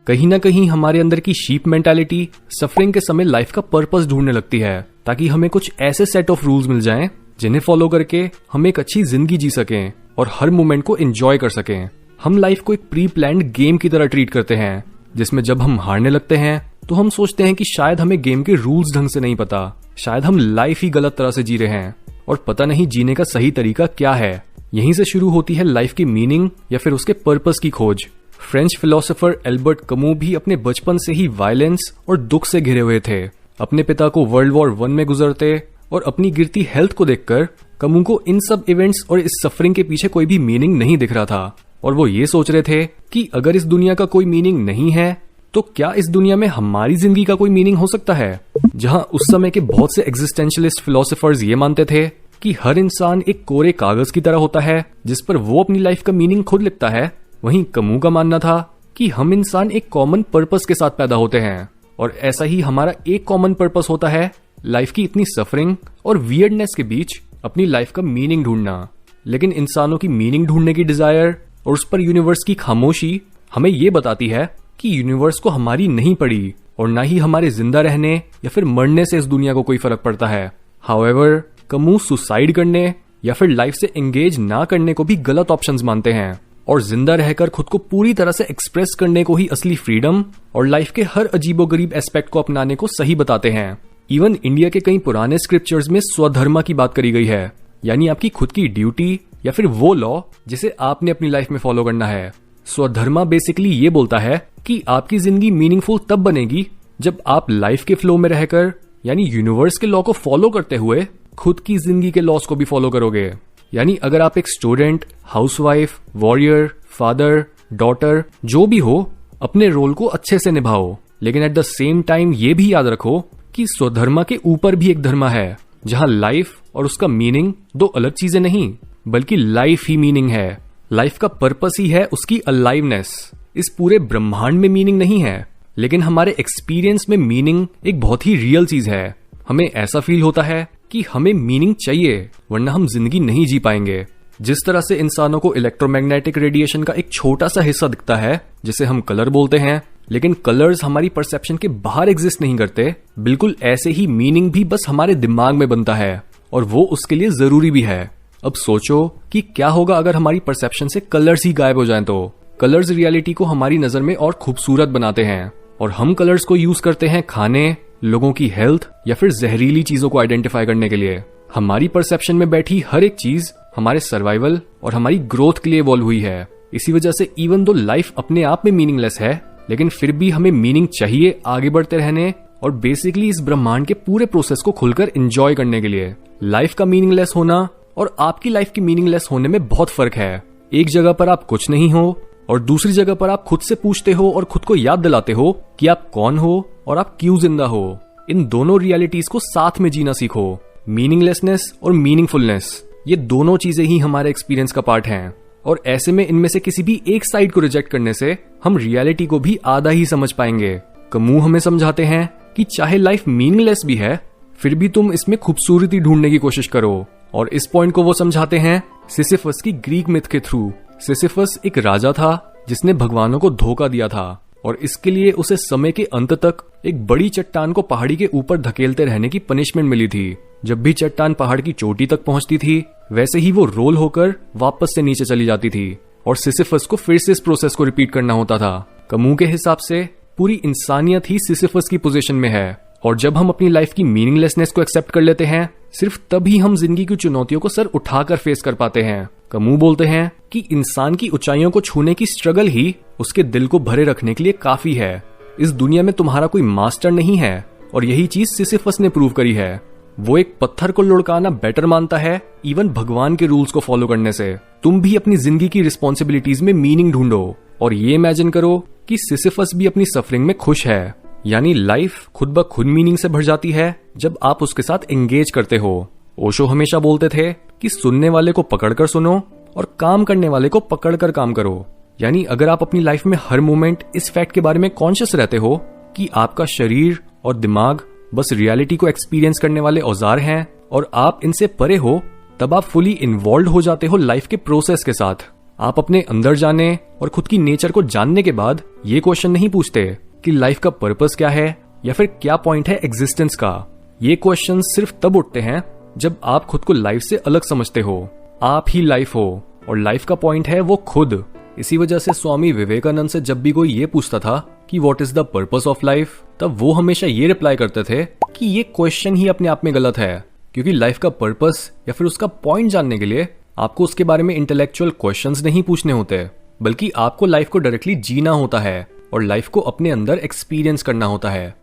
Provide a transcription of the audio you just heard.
कहीं ना कहीं हमारे अंदर की शीप मेंटालिटी सफरिंग के समय लाइफ का पर्पस ढूंढने लगती है, ताकि हमें कुछ ऐसे सेट ऑफ रूल्स मिल जाएं जिन्हें फॉलो करके हम एक अच्छी जिंदगी जी सकें और हर मोमेंट को एंजॉय कर सकें। हम लाइफ को एक प्री प्लान्ड गेम की तरह ट्रीट करते हैं, जिसमें जब हम हारने लगते हैं तो हम सोचते हैं कि शायद हमें गेम के रूल्स ढंग से नहीं पता, शायद हम लाइफ ही गलत तरह से जी रहे हैं और पता नहीं जीने का सही तरीका क्या है। यहीं से शुरू होती है लाइफ की मीनिंग या फिर उसके पर्पस की खोज। फ्रेंच फिलोसोफर एल्बर्ट कमू भी अपने बचपन से ही वायलेंस और दुख से घिरे हुए थे। अपने पिता को वर्ल्ड वॉर 1 में गुजरते और अपनी गिरती हेल्थ को देखकर कमू को इन सब इवेंट्स और इस सफरिंग के पीछे कोई भी मीनिंग नहीं दिख रहा था, और वो ये सोच रहे थे कि अगर इस दुनिया का कोई मीनिंग नहीं है तो क्या इस दुनिया में हमारी जिंदगी का कोई मीनिंग हो सकता है। जहां उस समय के बहुत से एग्जिस्टेंशलिस्ट फिलोसोफर्स ये मानते थे कि हर इंसान एक कोरे कागज की तरह होता है जिस पर वो अपनी लाइफ का मीनिंग खुद लिखता है, वहीं कमू का मानना था कि हम इंसान एक कॉमन पर्पस के साथ पैदा होते हैं और ऐसा ही हमारा एक कॉमन पर्पस होता है लाइफ की इतनी सफरिंग और वियर्डनेस के बीच अपनी लाइफ का मीनिंग ढूंढना। लेकिन इंसानों की मीनिंग ढूंढने की डिजायर और उस पर यूनिवर्स की खामोशी हमें ये बताती है कि यूनिवर्स को हमारी नहीं पड़ी और ना ही हमारे जिंदा रहने या फिर मरने से इस दुनिया को कोई फर्क पड़ता है। हाउएवर, कमू सुसाइड करने या फिर लाइफ से एंगेज ना करने को भी गलत ऑप्शंस मानते हैं और जिंदा रहकर खुद को पूरी तरह से एक्सप्रेस करने को ही असली फ्रीडम और लाइफ के हर अजीबोगरीब एस्पेक्ट को अपनाने को सही बताते हैं। इवन इंडिया के कई पुराने स्क्रिप्चर्स में स्वधर्म की बात करी गई है, यानी आपकी खुद की ड्यूटी या फिर वो लॉ जिसे आपने अपनी लाइफ में फॉलो करना है। स्वधर्मा बेसिकली ये बोलता है कि आपकी जिंदगी मीनिंगफुल तब बनेगी जब आप लाइफ के फ्लो में रहकर यानी यूनिवर्स के लॉ को फॉलो करते हुए खुद की जिंदगी के लॉस को भी फॉलो करोगे। यानी अगर आप एक student, housewife, warrior, father, daughter जो भी हो, अपने रोल को अच्छे से निभाओ, लेकिन एट द सेम टाइम ये भी याद रखो कि स्वधर्मा के ऊपर भी एक धर्म है जहां लाइफ और उसका मीनिंग दो अलग चीजें नहीं बल्कि लाइफ ही मीनिंग है। लाइफ का पर्पस ही है उसकी अलाइवनेस। इस पूरे ब्रह्मांड में मीनिंग नहीं है, लेकिन हमारे एक्सपीरियंस में मीनिंग एक बहुत ही रियल चीज है। हमें ऐसा फील होता है कि हमें मीनिंग चाहिए वरना हम जिंदगी नहीं जी पाएंगे। जिस तरह से इंसानों को इलेक्ट्रोमैग्नेटिक रेडिएशन का एक छोटा सा हिस्सा दिखता है जिसे हम कलर बोलते हैं, लेकिन कलर्स हमारी परसेप्शन के बाहर एग्जिस्ट नहीं करते, बिल्कुल ऐसे ही मीनिंग भी बस हमारे दिमाग में बनता है और वो उसके लिए जरूरी भी है। अब सोचो कि क्या होगा अगर हमारी परसेप्शन से कलर्स ही गायब हो जाएं तो। कलर्स रियलिटी को हमारी नजर में और खूबसूरत बनाते हैं और हम कलर्स को यूज करते हैं खाने, लोगों की हेल्थ या फिर जहरीली चीजों को आइडेंटिफाई करने के लिए। हमारी परसेप्शन में बैठी हर एक चीज हमारे सर्वाइवल और हमारी ग्रोथ के लिए इवॉल्व हुई है। इसी वजह से इवन दो लाइफ अपने आप में मीनिंगलेस है, लेकिन फिर भी हमें मीनिंग चाहिए आगे बढ़ते रहने और बेसिकली इस ब्रह्मांड के पूरे प्रोसेस को खुलकर एंजॉय करने के लिए। लाइफ का मीनिंगलेस होना और आपकी लाइफ की मीनिंगलेस होने में बहुत फर्क है। एक जगह पर आप कुछ नहीं हो और दूसरी जगह पर आप खुद से पूछते हो और खुद को याद दिलाते हो कि आप कौन हो और आप क्यों जिंदा हो। इन दोनों रियलिटीज को साथ में जीना सीखो। मीनिंगलेसनेस और मीनिंगफुलनेस, ये दोनों चीजें ही हमारे एक्सपीरियंस का पार्ट हैं और ऐसे में इनमें से किसी भी एक साइड को रिजेक्ट करने से हम रियलिटी को भी आधा ही समझ पाएंगे। कमू हमें समझाते हैं कि चाहे लाइफ मीनिंगलेस भी है, फिर भी तुम इसमें खूबसूरती ढूंढने की कोशिश करो, और इस पॉइंट को वो समझाते हैं सिसिफस की ग्रीक मिथ के थ्रू। सिसिफस एक राजा था जिसने भगवानों को धोखा दिया था और इसके लिए उसे समय के अंत तक एक बड़ी चट्टान को पहाड़ी के ऊपर धकेलते रहने की पनिशमेंट मिली थी। जब भी चट्टान पहाड़ की चोटी तक पहुंचती थी, वैसे ही वो रोल होकर वापस से नीचे चली जाती थी और सिसिफस को फिर से इस प्रोसेस को रिपीट करना होता था। कमू के हिसाब से पूरी इंसानियत ही सिसिफस की पोजीशन में है और जब हम अपनी लाइफ की मीनिंगलेसनेस को एक्सेप्ट कर लेते हैं, सिर्फ तभी हम जिंदगी की चुनौतियों को सर उठाकर फेस कर पाते हैं। कमू बोलते हैं कि इंसान की ऊंचाइयों को छूने की स्ट्रगल ही उसके दिल को भरे रखने के लिए काफी है। इस दुनिया में तुम्हारा कोई मास्टर नहीं है और यही चीज सिसिफस ने प्रूव करी है। वो एक पत्थर को लुढ़काना बेटर मानता है इवन भगवान के रूल्स को फॉलो करने से। तुम भी अपनी जिंदगी की रिस्पॉन्सिबिलिटीज में मीनिंग ढूंढो और ये इमेजिन करो कि सिसिफस भी अपनी सफरिंग में खुश है। यानी लाइफ खुद ब खुद मीनिंग से भर जाती है जब आप उसके साथ एंगेज करते हो। ओशो हमेशा बोलते थे कि सुनने वाले को पकड़कर सुनो और काम करने वाले को पकड़कर काम करो। यानी अगर आप अपनी लाइफ में हर मोमेंट इस फैक्ट के बारे में कॉन्शियस रहते हो कि आपका शरीर और दिमाग बस रियलिटी को एक्सपीरियंस करने वाले औजार हैं और आप इनसे परे हो, तब आप फुली इन्वॉल्व हो जाते हो लाइफ के प्रोसेस के साथ। आप अपने अंदर जाने और खुद की नेचर को जानने के बाद ये क्वेश्चन नहीं पूछते कि लाइफ का पर्पस क्या है या फिर क्या पॉइंट है एग्जिस्टेंस का। ये क्वेश्चन सिर्फ तब उठते हैं जब आप खुद को लाइफ से अलग समझते हो। आप ही लाइफ हो और लाइफ का पॉइंट है वो खुद। इसी वजह से स्वामी विवेकानंद से जब भी कोई ये पूछता था कि what is the purpose of life, तब वो हमेशा ये रिप्लाई करते थे कि ये क्वेश्चन ही अपने आप में गलत है, क्योंकि लाइफ का पर्पस या फिर उसका पॉइंट जानने के लिए आपको उसके बारे में इंटेलेक्चुअल क्वेश्चंस नहीं पूछने होते, बल्कि आपको लाइफ को डायरेक्टली जीना होता है और लाइफ को अपने अंदर एक्सपीरियंस करना होता है।